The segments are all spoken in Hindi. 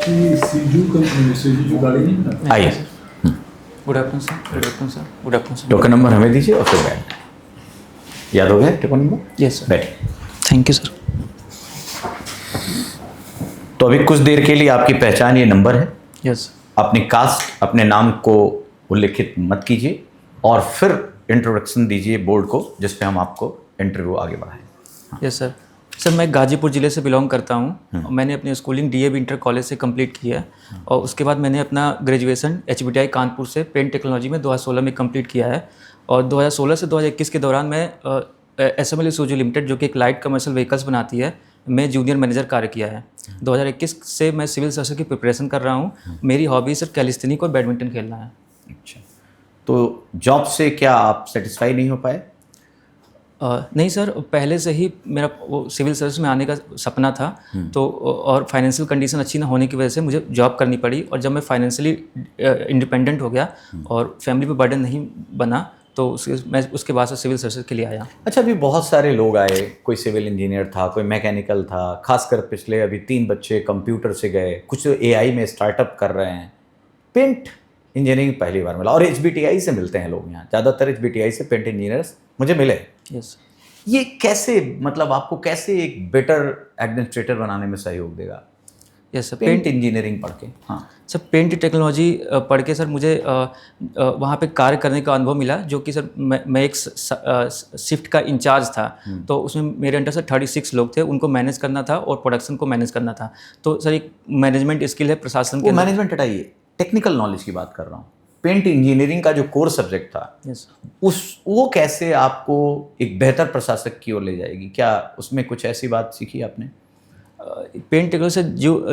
कि सीजू जो गाड़ी नहीं है ना, आइए। Good afternoon sir, good afternoon sir, good afternoon sir. Token number हमें दीजिए और फिर बैठ। याद हो गया टोकन नंबर? Yes sir. बैठिए। Thank you sir. तो अभी कुछ देर के लिए आपकी पहचान ये नंबर है। यस अपनी कास्ट, अपने नाम को उल्लेखित मत कीजिए और फिर इंट्रोडक्शन दीजिए बोर्ड को, जिस पे हम आपको इंटरव्यू आगे बढ़ाएं। Yes sir. सर मैं गाजीपुर ज़िले से बिलोंग करता हूँ। मैंने अपनी स्कूलिंग डीएवी इंटर कॉलेज से कंप्लीट की है और उसके बाद मैंने अपना ग्रेजुएशन एचबीटीआई कानपुर से पेंट टेक्नोलॉजी में 2016 में कंप्लीट किया है और 2016 से 2021 के दौरान मैं एसएमएल ईसुजू लिमिटेड, जो कि एक लाइट कमर्शियल व्हीकल्स बनाती है, मैं जूनियर मैनेजर कार्य किया है। 2021 से मैं सिविल सर्विस की प्रिपरेशन कर रहा हूँ। मेरी हॉबी सर कैलिस्थेनिक और बैडमिंटन खेलना है। अच्छा, तो जॉब से क्या आप सेटिस्फाई नहीं हो पाए? नहीं सर, पहले से ही मेरा वो सिविल सर्विस में आने का सपना था, तो और फाइनेंशियल कंडीशन अच्छी ना होने की वजह से मुझे जॉब करनी पड़ी। और जब मैं फाइनेंशियली इंडिपेंडेंट हो गया और फैमिली पे बर्डन नहीं बना, तो मैं उसके बाद से सिविल सर्विस के लिए आया। अच्छा, अभी बहुत सारे लोग आए, कोई सिविल इंजीनियर था, कोई मैकेनिकल था, खासकर पिछले अभी 3 बच्चे कंप्यूटर से गए, कुछ एआई में स्टार्टअप कर रहे हैं। पेंट इंजीनियरिंग पहली बार मिला और एचबीटीआई से मिलते हैं लोग यहाँ, ज़्यादातर एचबीटीआई से पेंट इंजीनियर्स मुझे मिले। यस। ये कैसे, मतलब आपको कैसे एक बेटर एडमिनिस्ट्रेटर बनाने में सहयोग देगा? Yes sir. पेंट इंजीनियरिंग पढ़ के? हाँ सर, पेंट टेक्नोलॉजी पढ़ के सर मुझे वहाँ पे कार्य करने का अनुभव मिला, जो कि सर मैं एक शिफ्ट का इंचार्ज था। तो उसमें मेरे अंडर सर 36 लोग थे, उनको मैनेज करना था और प्रोडक्शन को मैनेज करना था। तो सर एक मैनेजमेंट स्किल है प्रशासन के। वो मैनेजमेंट हटाइए, टेक्निकल नॉलेज की बात कर रहा हूँ। पेंट इंजीनियरिंग का जो कोर सब्जेक्ट था, यस, वो कैसे आपको एक बेहतर प्रशासक की ओर ले जाएगी? क्या उसमें कुछ ऐसी बात सीखी आपने? पेंट टेक्नोलॉजी से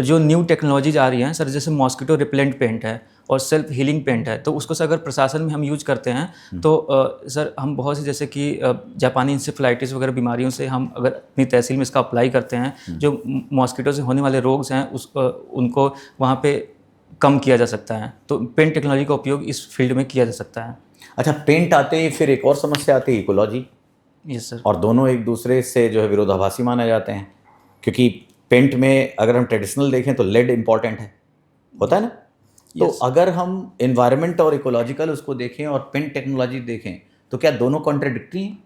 जो न्यू टेक्नोलॉजीज आ रही हैं सर, जैसे मॉस्किटो रिपेलेंट पेंट है और सेल्फ हीलिंग पेंट है, तो उसको सर अगर प्रशासन में हम यूज करते हैं तो सर हम बहुत सी, जैसे कि जापानी इंसेफ्लाइटिस वगैरह बीमारियों से हम अगर अपनी तहसील में इसका अप्लाई करते हैं, जो मॉस्किटो से होने वाले रोग्स हैं उनको वहाँ पे कम किया जा सकता है। तो पेंट टेक्नोलॉजी का उपयोग इस फील्ड में किया जा सकता है। अच्छा, पेंट आते ही फिर एक और समस्या आती है, इकोलॉजी। Yes sir. और दोनों एक दूसरे से जो है विरोधाभासी माने जाते हैं, क्योंकि पेंट में अगर हम ट्रेडिशनल देखें तो लेड इंपॉर्टेंट है, होता है ना? तो अगर हम एनवायरनमेंट और इकोलॉजिकल उसको देखें और पेंट टेक्नोलॉजी देखें, तो क्या दोनों कॉन्ट्राडिक्टरी हैं?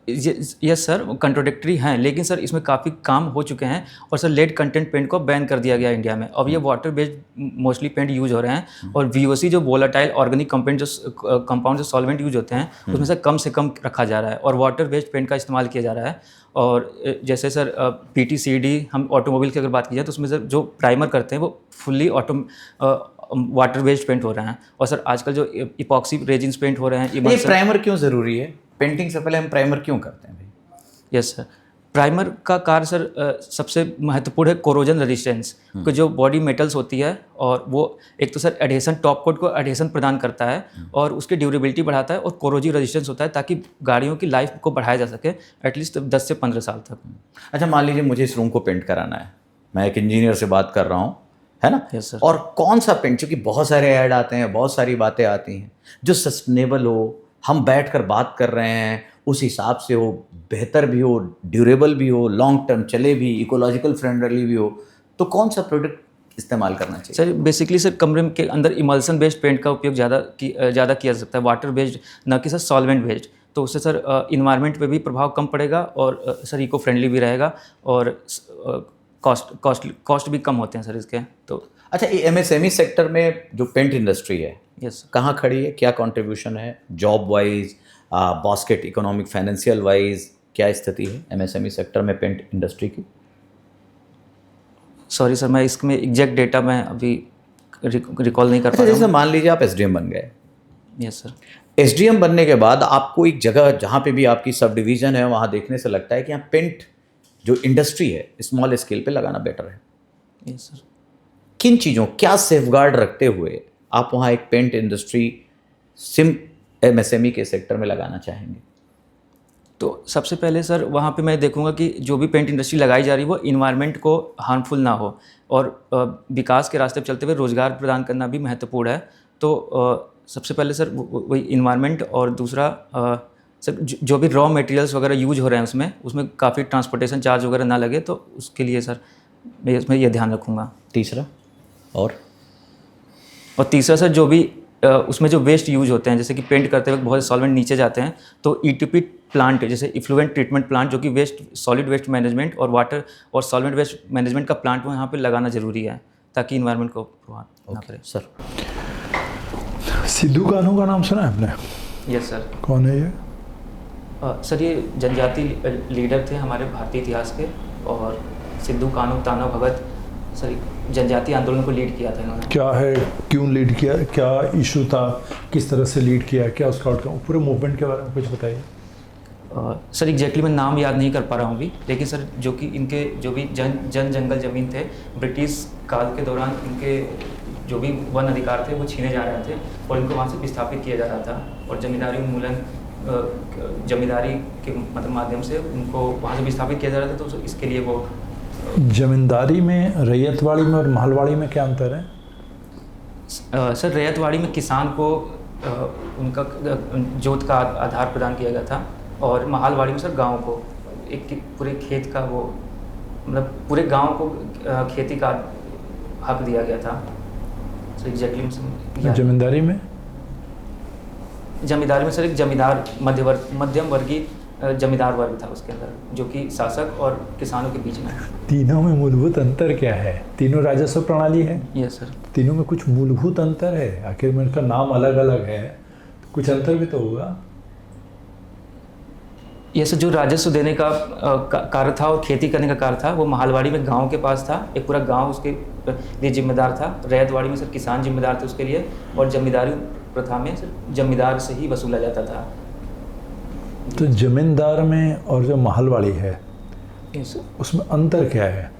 यस सर, कंट्रोडिक्टरी हैं, लेकिन सर इसमें काफ़ी काम हो चुके हैं और सर लेड कंटेंट पेंट को बैन कर दिया गया इंडिया में। अब ये water based mostly paint use हो रहे हैं और वीओसी जो वोलाटाइल ऑर्गेनिक कंपाउंड जो सॉल्वेंट यूज होते हैं उसमें से कम रखा जा रहा है और वाटर बेस्ड पेंट का इस्तेमाल किया जा रहा है। और जैसे सर पीटीसीडी, हम ऑटोमोबाइल की अगर बात की जाए तो उसमें सर जो प्राइमर करते हैं वो फुल्ली वाटर बेस्ड पेंट हो रहे हैं। और सर आजकल जो इपॉक्सी रेजिन्स पेंट हो रहे हैं, ये प्राइमर क्यों ज़रूरी है? पेंटिंग से पहले हम प्राइमर क्यों करते हैं भाई? यस सर, प्राइमर का कार्य सर सबसे महत्वपूर्ण है कोरोजन रेजिस्टेंस, कि जो बॉडी मेटल्स होती है और वो एक तो सर एडहेशन, टॉप कोट को एडहेशन प्रदान करता है और उसकी ड्यूरेबिलिटी बढ़ाता है और कोरोजिव रेजिस्टेंस होता है, ताकि गाड़ियों की लाइफ को बढ़ाया जा सके एटलीस्ट 10 से 15 साल तक। अच्छा, मान लीजिए मुझे इस रूम को पेंट कराना है, मैं एक इंजीनियर से बात कर रहा हूँ, है ना? Yes sir. और कौन सा पेंट, क्योंकि बहुत सारे ऐड आते हैं, बहुत सारी बातें आती हैं, जो सस्टेनेबल हो, हम बैठ कर बात कर रहे हैं उस हिसाब से हो, बेहतर भी हो, ड्यूरेबल भी हो, लॉन्ग टर्म चले भी, इकोलॉजिकल फ्रेंडली भी हो, तो कौन सा प्रोडक्ट इस्तेमाल करना चाहिए? सर बेसिकली सर कमरे के अंदर इमल्सन बेस्ड पेंट का उपयोग ज़्यादा किया जा सकता है, वाटर बेस्ड ना कि सर सॉल्वेंट बेस्ड। तो उससे सर इन्वायरमेंट पे भी प्रभाव कम पड़ेगा और सर इको फ्रेंडली भी रहेगा और कॉस्ट भी कम होते हैं सर इसके। तो अच्छा, ये एमएसएमई सेक्टर में जो पेंट इंडस्ट्री है, यस, कहाँ खड़ी है? क्या कंट्रीब्यूशन है job wise, basket economic financial wise, क्या स्थिति है एमएसएमई सेक्टर में पेंट इंडस्ट्री की? सॉरी सर, मैं इसमें एग्जैक्ट डेटा मैं अभी रिकॉल नहीं कर पा रहा हूँ। जैसे मान लीजिए आप एसडीएम बन गए। Yes sir. एसडीएम बनने के बाद आपको एक जगह जहाँ पे भी आपकी सब डिवीज़न है वहाँ देखने से लगता है कि यहाँ पेंट जो इंडस्ट्री है स्मॉल स्केल पे लगाना बेटर है। Yes sir. किन चीज़ों, क्या सेफगार्ड रखते हुए आप वहाँ एक पेंट इंडस्ट्री एमएसएमई के सेक्टर में लगाना चाहेंगे? तो सबसे पहले सर वहाँ पे मैं देखूंगा कि जो भी पेंट इंडस्ट्री लगाई जा रही है वो इन्वायरमेंट को हार्मफुल ना हो और विकास के रास्ते पर चलते हुए रोज़गार प्रदान करना भी महत्वपूर्ण है। तो सबसे पहले सर वही इन्वायरमेंट और दूसरा सर जो भी रॉ मटेरियल्स वगैरह यूज हो रहे हैं उसमें काफ़ी ट्रांसपोर्टेशन चार्ज वगैरह ना लगे, तो उसके लिए सर मैं इसमें ये ध्यान रखूँगा। तीसरा और तीसरा सर, जो भी उसमें जो वेस्ट यूज होते हैं, जैसे कि पेंट करते वक्त बहुत सॉल्वेंट नीचे जाते हैं, तो ईटीपी प्लांट जैसे इफ्लुएंट ट्रीटमेंट प्लांट, जो कि वेस्ट सॉलिड वेस्ट मैनेजमेंट और वाटर और सॉल्वेंट वेस्ट मैनेजमेंट का प्लांट वो यहाँ पे लगाना जरूरी है, ताकि इन्वायरमेंट को प्रभावित ना करे। सर सिद्धू कान्हू का नाम सुना है आपने? Yes sir. कौन है ये? सर ये जनजाति लीडर थे हमारे भारतीय इतिहास के, और सिद्धू कान्हू ताना भगत सर जनजाति आंदोलन को लीड किया था इन्होंने। क्या है, क्यों लीड किया, क्या इशू था, किस तरह से लीड किया, क्या उसका आउटकम, पूरे मूवमेंट के बारे में कुछ बताइए। सर एग्जैक्टली मैं नाम याद नहीं कर पा रहा हूँ अभी, लेकिन सर जो कि इनके जो भी जंगल ज़मीन थे, ब्रिटिश काल के दौरान इनके जो भी वन अधिकार थे वो छीने जा रहे थे और इनको वहाँ से विस्थापित किया जा रहा था, और जमींदारी उन्मूलन जमींदारी के मतलब माध्यम से उनको वहाँ से विस्थापित किया जा रहा था। तो इसके लिए वो जमींदारी में, रैयतवाड़ी में और महलवाड़ी में क्या अंतर है? सर रैयतवाड़ी में किसान को उनका जोत का आधार प्रदान किया गया था, और महलवाड़ी में सर गांव को एक पूरे खेत का वो मतलब पूरे गांव को खेती का हक दिया गया था। सर एग्जैक्टली जमींदारी में? जमींदारी में सर एक जमींदार मध्यम वर्गीय जमींदार वर्ग था उसके अंदर, जो कि शासक और किसानों के बीच में। तीनों में मूलभूत अंतर क्या है? तीनों राजस्व प्रणाली है। Yes sir. तीनों में कुछ मूलभूत अंतर है, आखिर में इनका नाम अलग अलग है, तो कुछ अंतर भी तो होगा। ये सर जो राजस्व देने का कार्य था और खेती करने का कार्य था, वो महलवाड़ी में गांव के पास था, एक पूरा गांव उसके लिए जिम्मेदार था। रैयतवाड़ी में सर किसान जिम्मेदार थे उसके लिए, और जमींदारी प्रथा में सर जमींदार से ही वसूला जाता था। तो जमींदार में और जो महलवाड़ी है उसमें अंतर क्या है?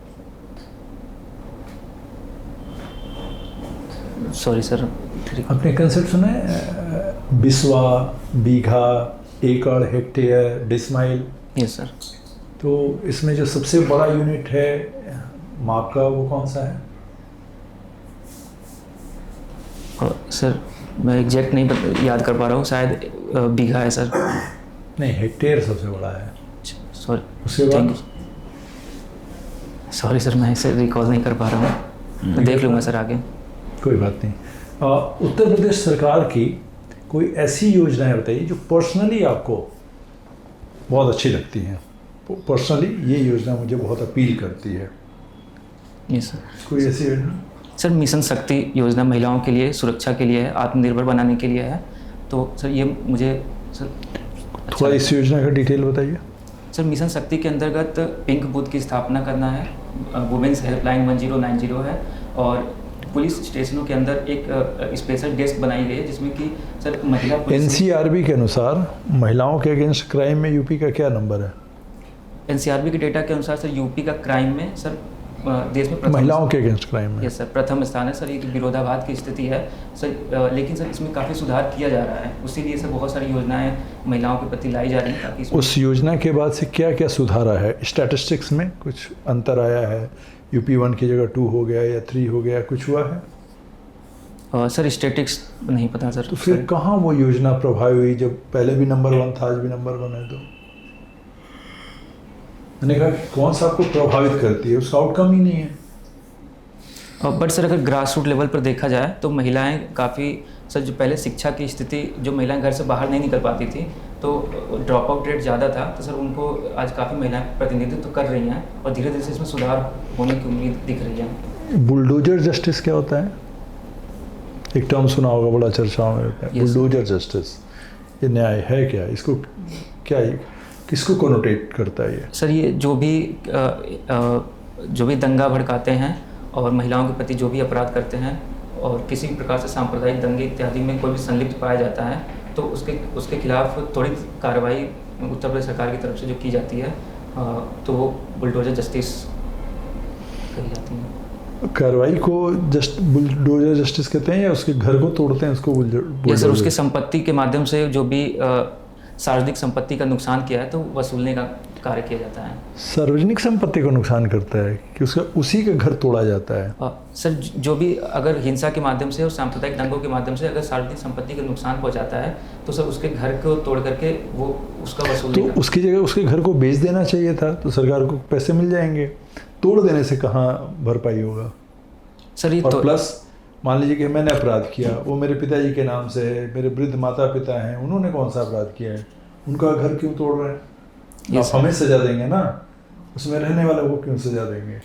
सॉरी सर, आपने कंसेप्ट सुना है, बिस्वा, बीघा, एकड़, हेक्टेयर, डिसमाइल? Yes sir. तो इसमें जो सबसे बड़ा यूनिट है माप का, वो कौन सा है? सर मैं एग्जैक्ट नहीं याद कर पा रहा हूँ, शायद बीघा है सर। नहीं, हेक्टेयर सबसे बड़ा है। सॉरी, उसके बाद? सॉरी सर, मैं इसे रिकॉल नहीं कर पा रहा हूँ, तो देख लूँगा सर आगे। कोई बात नहीं। उत्तर प्रदेश सरकार की कोई ऐसी योजनाएं बताइए जो पर्सनली आपको बहुत अच्छी लगती हैं, पर्सनली ये योजना मुझे बहुत अपील करती है। Yes sir. कोई ऐसी योजना? सर मिशन शक्ति योजना महिलाओं के लिए, सुरक्षा के लिए है, आत्मनिर्भर बनाने के लिए है। तो सर ये मुझे सर थोड़ा इस योजना का डिटेल बताइए। सर मिशन शक्ति के अंतर्गत पिंक बूथ की स्थापना करना है, वुमेन्स हेल्पलाइन 1090 है, और पुलिस स्टेशनों के अंदर एक स्पेशल डेस्क बनाई गई है, जिसमें कि सर महिला एनसीआरबी के अनुसार महिलाओं के अगेंस्ट क्राइम में यूपी का क्या नंबर है? एनसीआरबी के डेटा के अनुसार सर यूपी का क्राइम में सर देश में महिलाओं के अगेंस्ट क्राइम में, यस सर, प्रथम स्थान है सर। ये विरोधाभास की स्थिति है सर, लेकिन सर इसमें काफ़ी सुधार किया जा रहा है, उसीलिए सर बहुत सारी योजनाएं महिलाओं के प्रति लाई जा रही हैं, ताकि उस योजना के बाद से क्या क्या सुधारा है? स्टैटिस्टिक्स में कुछ अंतर आया है? यूपी 1 की जगह 2 हो गया या 3 हो गया, कुछ हुआ है? सर स्टैटिस्टिक्स नहीं पता सर। तो फिर कहाँ वो योजना प्रभावी हुई, जब पहले भी नंबर 1 था, आज भी नंबर 1 है? तो मैंने कहा कौन सा आपको प्रभावित करती है, उसका आउटकम ही नहीं है। बट सर अगर ग्रास रूट लेवल पर देखा जाए तो महिलाएं काफ़ी सर, जो पहले शिक्षा की स्थिति, जो महिलाएं घर से बाहर नहीं निकल पाती थी, तो ड्रॉप आउट रेट ज़्यादा था, तो सर उनको आज काफ़ी महिलाएं प्रतिनिधित्व तो कर रही हैं, और धीरे धीरे से इसमें सुधार होने की उम्मीद दिख रही है। बुलडोजर जस्टिस क्या होता है? एक टर्म सुना होगा, बड़ा चर्चा में रहता है, बुलडोजर जस्टिस। ये न्याय है क्या? इसको क्या, किसको कोनोटेट करता है ये? सर ये जो भी दंगा भड़काते हैं और महिलाओं के प्रति जो भी अपराध करते हैं, और किसी प्रकार से सांप्रदायिक दंगे इत्यादि में कोई भी संलिप्त पाया जाता है, तो उसके खिलाफ त्वरित कार्रवाई उत्तर प्रदेश सरकार की तरफ से जो की जाती है, तो वो बुलडोजर जस्टिस कही जाती है। कार्रवाई को बुलडोजर जस्टिस कहते हैं, या उसके घर को तोड़ते हैं उसको बुलडोजर? सर उसके संपत्ति के माध्यम से जो भी सार्वजनिक संपत्ति का नुकसान किया है, तो वसूलने का कार्य किया जाता है। सार्वजनिक संपत्ति को नुकसान करता है कि उसका उसी का घर तोड़ा जाता है? सर जो भी अगर हिंसा के माध्यम से और सांप्रदायिक दंगों के माध्यम से अगर सार्वजनिक संपत्ति को नुकसान पहुंचाता है, तो सर उसके घर को तोड़ करके वो उसका वसूल, तो उसकी जगह उसके घर को बेच देना चाहिए था, तो सरकार को पैसे मिल जाएंगे। तोड़ देने से कहाँ भरपाई होगा? सर ये और तो प्लस मान लीजिए कि मैंने अपराध किया, वो मेरे पिताजी के नाम से है, मेरे वृद्ध माता पिता हैं, उन्होंने कौन सा अपराध किया है, उनका घर क्यों तोड़ रहे हैं? Yes, आप हमें सजा देंगे ना, उसमें रहने वाले को क्यों सजा देंगे?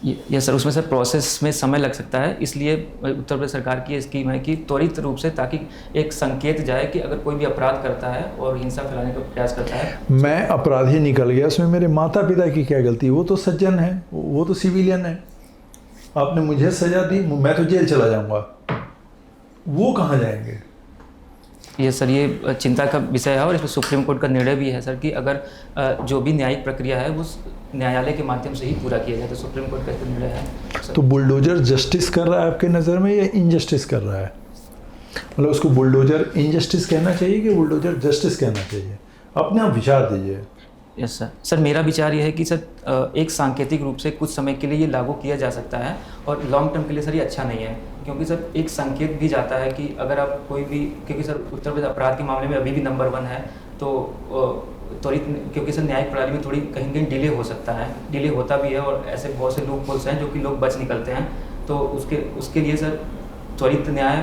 ये सर उसमें सर प्रोसेस में समय लग सकता है, इसलिए उत्तर प्रदेश सरकार की ये स्कीम है कि त्वरित रूप से, ताकि एक संकेत जाए कि अगर कोई भी अपराध करता है और हिंसा फैलाने का प्रयास करता है। मैं अपराधी निकल गया, उसमें मेरे माता पिता की क्या गलती? वो तो सज्जन है, वो तो सिविलियन है। आपने मुझे सजा दी, मैं तो जेल चला जाऊंगा, वो कहाँ जाएंगे? ये सर ये चिंता का विषय है और इसमें सुप्रीम कोर्ट का निर्णय भी है सर कि अगर जो भी न्यायिक प्रक्रिया है वो न्यायालय के माध्यम से ही पूरा किया जाए, तो सुप्रीम कोर्ट का इसमें निर्णय है सर। तो बुलडोजर जस्टिस कर रहा है आपके नज़र में या इनजस्टिस कर रहा है? मतलब उसको बुलडोजर इनजस्टिस कहना चाहिए कि बुलडोजर जस्टिस कहना चाहिए? अपने आप विचार दीजिए। यस सर मेरा विचार ये है कि सर एक सांकेतिक रूप से कुछ समय के लिए ये लागू किया जा सकता है और लॉन्ग टर्म के लिए सर ये अच्छा नहीं है, क्योंकि सर एक संकेत भी जाता है कि अगर आप कोई भी, क्योंकि सर उत्तर प्रदेश अपराध के मामले में अभी भी नंबर 1 है, तो त्वरित, क्योंकि सर न्यायिक प्रणाली में थोड़ी कहीं कहीं डिले हो सकता है, डिले होता भी है और ऐसे बहुत से लूप होल्स हैं जो कि लोग बच निकलते हैं, तो उसके लिए सर त्वरित न्याय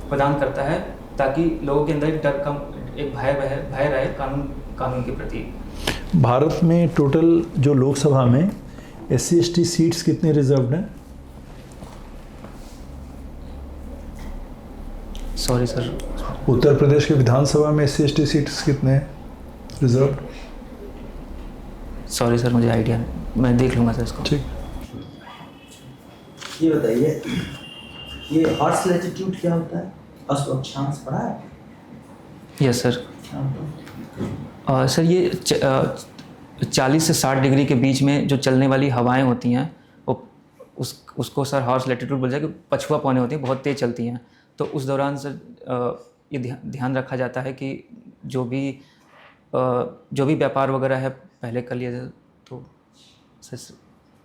प्रदान करता है ताकि लोगों के अंदर एक डर कम, एक भय रहे कानून के प्रति। भारत में टोटल जो लोकसभा में SC/ST सीट्स कितने रिजर्व्ड हैं? सॉरी सर, उत्तर प्रदेश के विधानसभा में SC/ST सीट्स कितने हैं रिजर्व्ड? सॉरी सर मुझे आइडिया नहीं, मैं देख लूँगा सर इसको। ठीक। ये बताइए, ये हॉर्स लैटिट्यूड क्या होता है? अक्षांश पढ़ा है? Yes sir. सर ये 40 से 60 डिग्री के बीच में जो चलने वाली हवाएं होती हैं वो उसको सर हॉर्स लैटिट्यूड बोल जाए कि पछुआ पौने होती हैं, बहुत तेज़ चलती हैं, तो उस दौरान सर ये ध्यान रखा जाता है कि जो भी व्यापार वगैरह है पहले कर लिया जाए। तो sir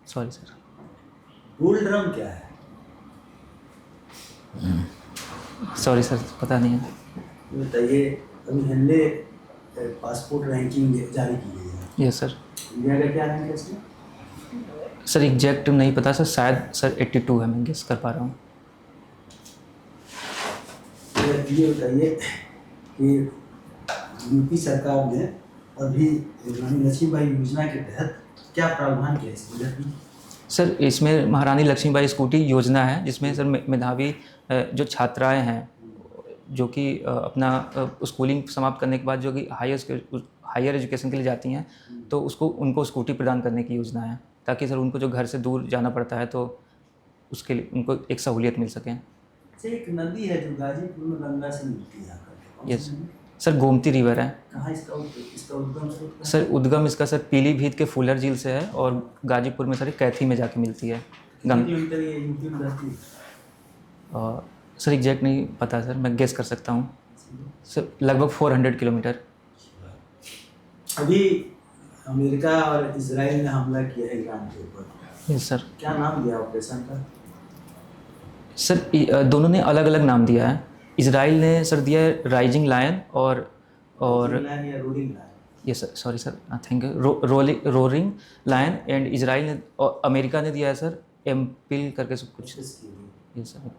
sorry sir. Rule drum क्या है? सॉरी सर पता नहीं है। ये बताइए, अभी हिंदे पासपोर्ट रैंकिंग जारी की गई है। Yes sir. इंडिया का क्या रैंक है इसमें? सर एग्जैक्ट नहीं पता सर, शायद सर 82 है, मैं गेस कर पा रहा हूँ। ये बताइए कि यूपी सरकार ने अभी रानी लक्ष्मीबाई योजना के तहत क्या प्रावधान किया इस बजट में? सर इसमें महारानी लक्ष्मीबाई स्कूटी योजना है, जिसमें सर मेधावी जो छात्राएं हैं जो कि अपना स्कूलिंग समाप्त करने के बाद जो कि हायर एजुकेशन के लिए जाती हैं, तो उनको स्कूटी प्रदान करने की योजना है, ताकि सर उनको जो घर से दूर जाना पड़ता है तो उसके लिए उनको एक सहूलियत मिल सके। एक नदी है जो गाजीपुर में गंगा से मिलती है। यस सर, गोमती रिवर है। कहाँ इसका उद्गम स्रोत? सर उद्गम इसका सर पीलीभीत के फूलर झील से है और गाजीपुर में सर कैथी में जाके मिलती है। किलोमीटर ये यूपी में रहती है? सर एग्जैक्ट नहीं पता सर, मैं गेस कर सकता हूँ सर, लगभग 400 किलोमीटर। अभी अमेरिका और इजराइल ने हमला किया है ईरान के ऊपर। Yes sir. क्या नाम दिया ऑपरेशन का? सर दोनों ने अलग अलग नाम दिया है। इजराइल ने सर दिया है राइजिंग लायन और rolling lion. Yes sir, sorry sir, thank you, roaring lion. And Israel ने और अमेरिका ने दिया है सर एम्पिल करके सब कुछ। Yes sir.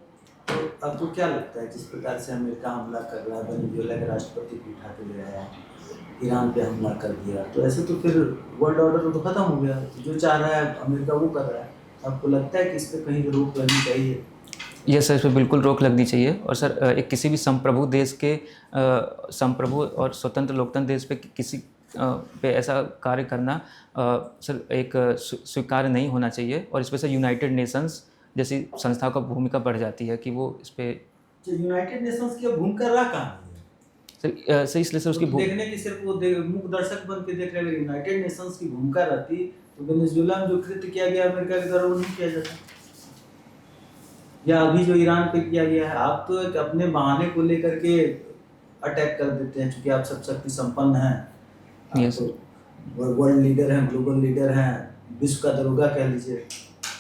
तो अब तो क्या लगता है जिस प्रकार से अमेरिका हमला कर रहा है, वेनेजुएला के राष्ट्रपति को उठा के ले आया, ईरान पे हमला कर दिया, तो ऐसे तो फिर वर्ल्ड ऑर्डर तो खत्म हो गया। जो चाह रहा है अमेरिका वो कर रहा है। आपको लगता है कि इस पर कहीं रोक लगनी चाहिए? यस सर, इस पर बिल्कुल रोक लगनी चाहिए। और सर एक किसी भी संप्रभु देश के संप्रभु और स्वतंत्र लोकतंत्र देश पे किसी पे ऐसा कार्य करना सर एक स्वीकार्य नहीं होना चाहिए। और इस पर सर यूनाइटेड नेशंस जैसी संस्थाओं का भूमिका बढ़ जाती है कि वो इस पर। यूनाइटेड नेशंस की भूमिका रहा कहाँ है सर इसलिए सर उसकी देखने की सिर्फ वो मूक दर्शक बन के देख रहे हैं। यूनाइटेड नेशंस की भूमिका रहती तो वेनेजुएला में जो कृत्य किया गया अमेरिका के द्वारा वो नहीं किया जाता, या अभी जो ईरान पे किया गया है। आप तो एक अपने बहाने को लेकर के अटैक कर देते हैं, क्योंकि आप सब शक्ति संपन्न हैं, यस वर्ल्ड लीडर हैं, ग्लोबल लीडर हैं, विश्व का दरोगा कह लीजिए,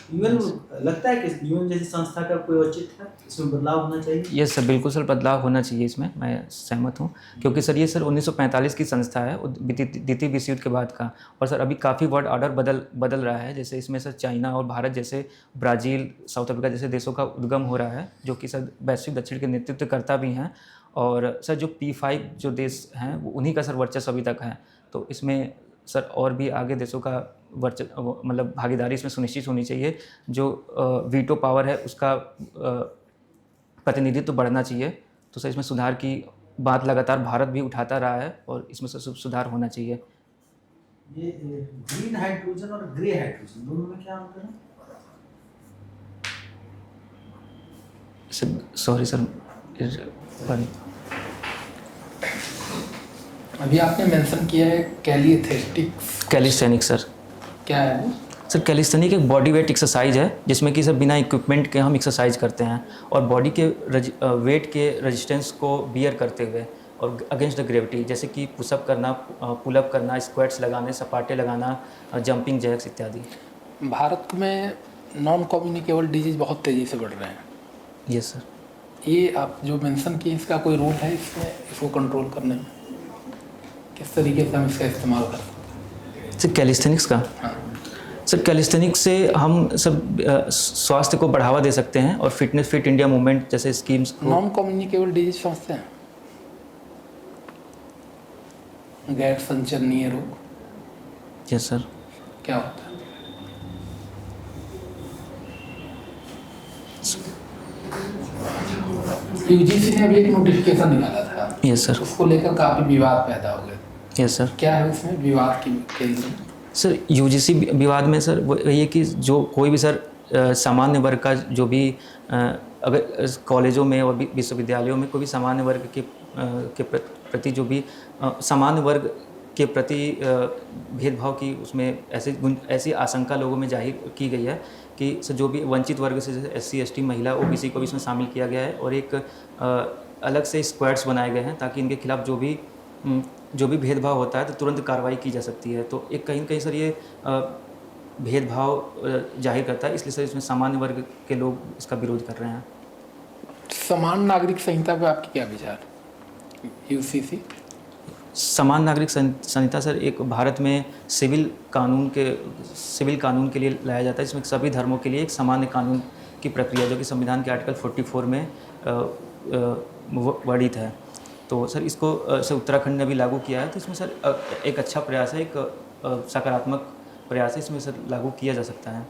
यूएन लगता है कि यूएन जैसी संस्था का कोई औचित्य है, इसमें बदलाव होना चाहिए? यस सर, बिल्कुल सर, बदलाव होना चाहिए इसमें, मैं सहमत हूँ। क्योंकि सर ये सर 1945 की संस्था है, द्वितीय विश्व युद्ध के बाद का। और सर अभी काफ़ी वर्ल्ड ऑर्डर बदल रहा है। जैसे इसमें सर चाइना और भारत जैसे, ब्राज़ील, साउथ अफ्रीका जैसे देशों का उद्गम हो रहा है, जो कि सर वैश्विक दक्षिण के नेतृत्व करता भी हैं। और सर जो P5 जो देश हैं वो उन्हीं का सर वर्चस्व अभी तक है। तो इसमें सर और भी आगे देशों का मतलब भागीदारी इसमें सुनिश्चित होनी चाहिए। जो वीटो पावर है उसका प्रतिनिधित्व बढ़ना चाहिए। तो सर इसमें सुधार की बात लगातार भारत भी उठाता रहा है और इसमें सर सुधार होना चाहिए। ये ग्रीन हाइड्रोजन और ग्रे हाइड्रोजन दोनों में क्या अंतर है? सॉरी सर, अभी आपने मेंशन किया है कैलिस्थेनिक्स सर। क्या है वो? सर कैलिस्थेनिक एक बॉडी वेट एक्सरसाइज है जिसमें कि सर बिना इक्विपमेंट के हम एक्सरसाइज करते हैं और बॉडी के वेट के रेजिस्टेंस को बियर करते हुए और अगेंस्ट द ग्रेविटी, जैसे कि पुशअप करना, पुलअप करना, स्क्वाट्स लगाने, सपाटे लगाना, जंपिंग जैक्स इत्यादि। भारत में नॉन कम्युनिकेबल डिजीज बहुत तेज़ी से बढ़ रहे हैं। Yes sir. ये आप जो मेंशन किए, इसका कोई रूल है इसमें, इसको कंट्रोल करने में? किस तरीके से हम इसका इस्तेमाल कर सकते हैं? सर कैलिस्थेनिक्स का? हाँ। सर कैलिस्थेनिक्स से हम सब स्वास्थ्य को बढ़ावा दे सकते हैं और फिट इंडिया मूवमेंट जैसे स्कीम्स को। नॉन कम्युनिकेबल डिजीज समझते हैं? गैर संचरणीय रोग। Yes sir. क्या होता है? यूजीसी ने अभी एक नोटिफिकेशन निकाला था। Yes sir. उसको लेकर काफ़ी विवाद पैदा हो गए। Yes sir. क्या है इसमें विवाद की केंद्र? सर यूजीसी विवाद में सर वो ये कि जो कोई भी सर सामान्य वर्ग का जो भी अगर कॉलेजों में और विश्वविद्यालयों में कोई भी सामान्य वर्ग के प्रति जो भी सामान्य वर्ग के प्रति भेदभाव की उसमें ऐसी आशंका लोगों में जाहिर की गई है कि सर जो भी वंचित वर्ग से जैसे SC ST महिला OBC को भी इसमें शामिल किया गया है और एक अलग से स्क्वाड्स बनाए गए हैं ताकि इनके खिलाफ जो भी भेदभाव होता है तो तुरंत कार्रवाई की जा सकती है। तो एक कहीं न कहीं सर ये भेदभाव जाहिर करता है, इसलिए सर इसमें सामान्य वर्ग के लोग इसका विरोध कर रहे हैं। समान नागरिक संहिता पे आपकी क्या विचार? यूसीसी समान नागरिक संहिता सर एक भारत में सिविल कानून के लिए लाया जाता है, जिसमें सभी धर्मों के लिए एक सामान्य कानून की प्रक्रिया जो कि संविधान के आर्टिकल 44 में वर्णित है। तो सर इसको सर उत्तराखंड ने भी लागू किया है, तो इसमें सर एक अच्छा प्रयास है, एक सकारात्मक प्रयास है, इसमें सर लागू किया जा सकता है।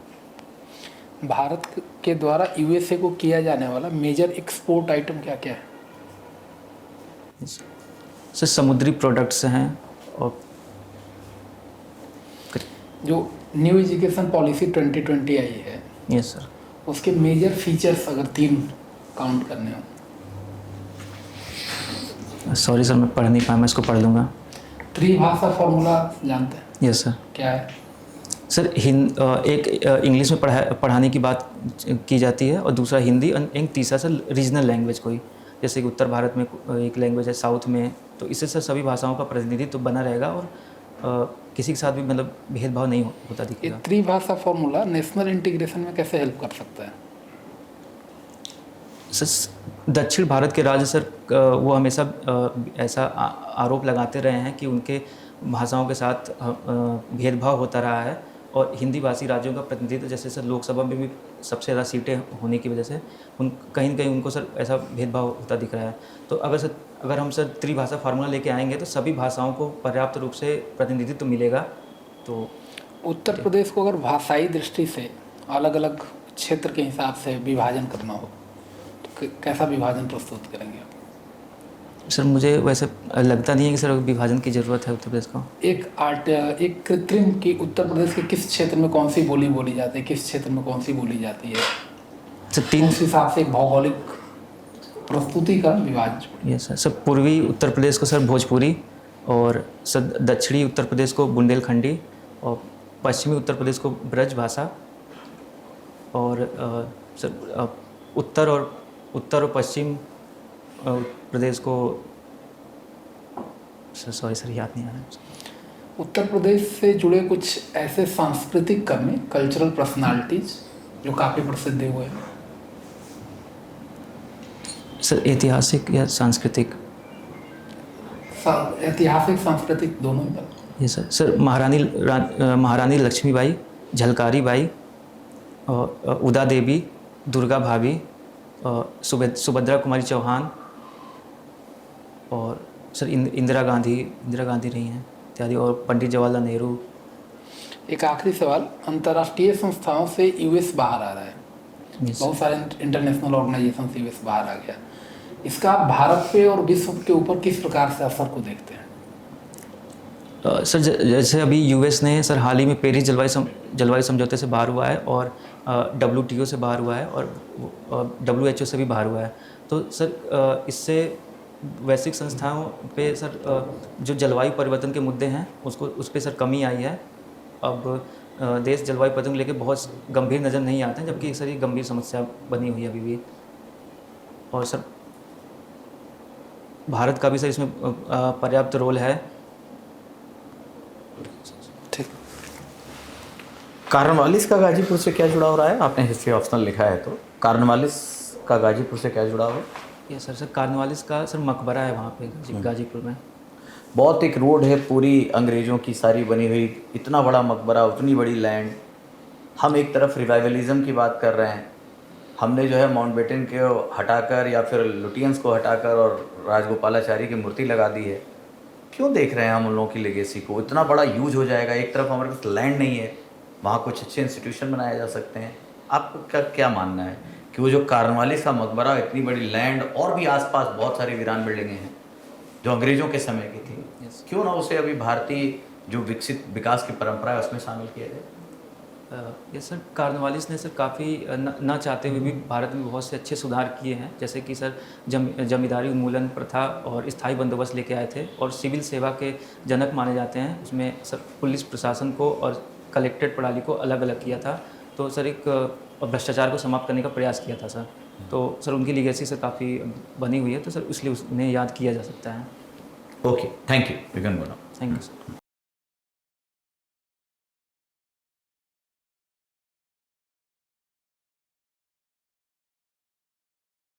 भारत के द्वारा यूएसए को किया जाने वाला मेजर एक्सपोर्ट आइटम क्या क्या है? सर समुद्री प्रोडक्ट्स हैं और जो न्यू एजुकेशन पॉलिसी 2020 आई है, यस सर, उसके मेजर फीचर्स अगर 3 काउंट करने हो। सॉरी सर मैं पढ़ नहीं पाया, मैं इसको पढ़ लूँगा। त्रिभाषा फॉर्मूला जानते हैं? Yes sir. क्या है? सर एक इंग्लिश में पढ़ाने की बात की जाती है और दूसरा हिंदी और एक तीसरा सर रीजनल लैंग्वेज कोई, जैसे कि उत्तर भारत में एक लैंग्वेज है, साउथ में, तो इससे सर सभी भाषाओं का प्रतिनिधित्व तो बना रहेगा और किसी के साथ भी मतलब भेदभाव नहीं होता दिखेगा। ये त्रिभाषा फॉर्मूला नेशनल इंटीग्रेशन में कैसे हेल्प कर सकता है? सर दक्षिण भारत के राज्य सर वो हमेशा ऐसा आरोप लगाते रहे हैं कि उनके भाषाओं के साथ भेदभाव होता रहा है और हिंदी भाषी राज्यों का प्रतिनिधित्व जैसे सर लोकसभा में भी सबसे ज़्यादा सीटें होने की वजह से कहीं न कहीं उनको सर ऐसा भेदभाव होता दिख रहा है। तो अगर हम सर त्रिभाषा फार्मूला लेके आएंगे तो सभी भाषाओं को पर्याप्त रूप से प्रतिनिधित्व मिलेगा। तो उत्तर प्रदेश को अगर भाषाई दृष्टि से अलग अलग क्षेत्र के हिसाब से विभाजन करना हो तो कैसा विभाजन प्रस्तुत करेंगे? सर मुझे वैसे लगता नहीं है कि सर विभाजन की ज़रूरत है उत्तर प्रदेश को। एक कृत्रिम की उत्तर प्रदेश के किस क्षेत्र में कौन सी बोली बोली जाती है, किस क्षेत्र में कौन सी बोली जाती है, सर उस हिसाब से एक भौगोलिक प्रस्तुति का विभाजन। Yes sir. पूर्वी उत्तर प्रदेश को सर भोजपुरी और सर दक्षिणी उत्तर प्रदेश को बुंदेलखंडी और पश्चिमी उत्तर प्रदेश को ब्रज भाषा और सर उत्तर और पश्चिम प्रदेश को सॉरी सर याद नहीं आ रहा है। उत्तर प्रदेश से जुड़े कुछ ऐसे सांस्कृतिक कर्मी, कल्चरल पर्सनालिटीज जो काफ़ी प्रसिद्ध हुए हैं? सर ऐतिहासिक या सांस्कृतिक? ऐतिहासिक सांस्कृतिक दोनों ही बात। ये सर महारानी लक्ष्मीबाई, झलकारी बाई, और उदा देवी, दुर्गा भाभी, सुभद्रा कुमारी चौहान, और सर इंदिरा गांधी रही हैं इत्यादि, और पंडित जवाहरलाल नेहरू। एक आखिरी सवाल, अंतर्राष्ट्रीय संस्थाओं से यूएस बाहर आ रहा है, Yes. बहुत सारे इंटरनेशनल ऑर्गेनाइजेशन से यूएस बाहर आ गया, इसका आप भारत पे और विश्व के ऊपर किस प्रकार से असर को देखते हैं? सर जैसे अभी यूएस ने सर हाल ही में पेरिस जलवायु समझौते से बाहर हुआ है, और WTO से बाहर हुआ है, और WHO से भी बाहर हुआ है। तो सर इससे वैश्विक संस्थाओं पे सर जो जलवायु परिवर्तन के मुद्दे हैं उस पर सर कमी आई है। अब देश जलवायु परिवर्तन को लेकर बहुत गंभीर नज़र नहीं आते हैं, जबकि सर ये गंभीर समस्या बनी हुई है अभी भी। और सर भारत का भी सर इसमें पर्याप्त रोल है। ठीक। कार्नवालिस का गाजीपुर से क्या जुड़ाव रहा है? आपने हिस्ट्री ऑप्शनल लिखा है तो कार्नवालिस का गाजीपुर से क्या जुड़ाव है? ये सर कार्नवालिस का सर मकबरा है वहाँ पे गाजीपुर में। बहुत एक रोड है पूरी अंग्रेज़ों की सारी बनी हुई, इतना बड़ा मकबरा, उतनी बड़ी लैंड। हम एक तरफ रिवाइवलिज़म की बात कर रहे हैं, हमने जो है माउंटबेटन को हटाकर या फिर लुटियंस को हटाकर और राजगोपालाचारी की मूर्ति लगा दी है। क्यों देख रहे हैं हम उन लोगों की लेगेसी को? इतना बड़ा यूज हो जाएगा, एक तरफ हमारे पास लैंड नहीं है, वहाँ कुछ अच्छे इंस्टीट्यूशन बनाए जा सकते हैं। आपका क्या मानना है कि वो जो कार्नवालिस का मकबरा, इतनी बड़ी लैंड और भी आसपास बहुत सारी वीरान बिल्डिंगें हैं जो अंग्रेज़ों के समय की थी, क्यों ना उसे अभी भारतीय जो विकसित विकास की परंपरा है उसमें शामिल किया जाए? ये सर कार्नवालिस ने सर काफ़ी ना चाहते हुए भी भारत में बहुत से अच्छे सुधार किए हैं, जैसे कि सर जमींदारी उन्मूलन प्रथा और स्थायी बंदोबस्त लेके आए थे, और सिविल सेवा के जनक माने जाते हैं। उसमें सर पुलिस प्रशासन को और कलेक्टेड प्रणाली को अलग अलग किया था। तो सर एक भ्रष्टाचार को समाप्त करने का प्रयास किया था सर। तो सर उनकी लीगेसी सर काफ़ी बनी हुई है, तो सर इसलिए उन्हें याद किया जा सकता है। Okay, thank you. We can go now. Thank you sir.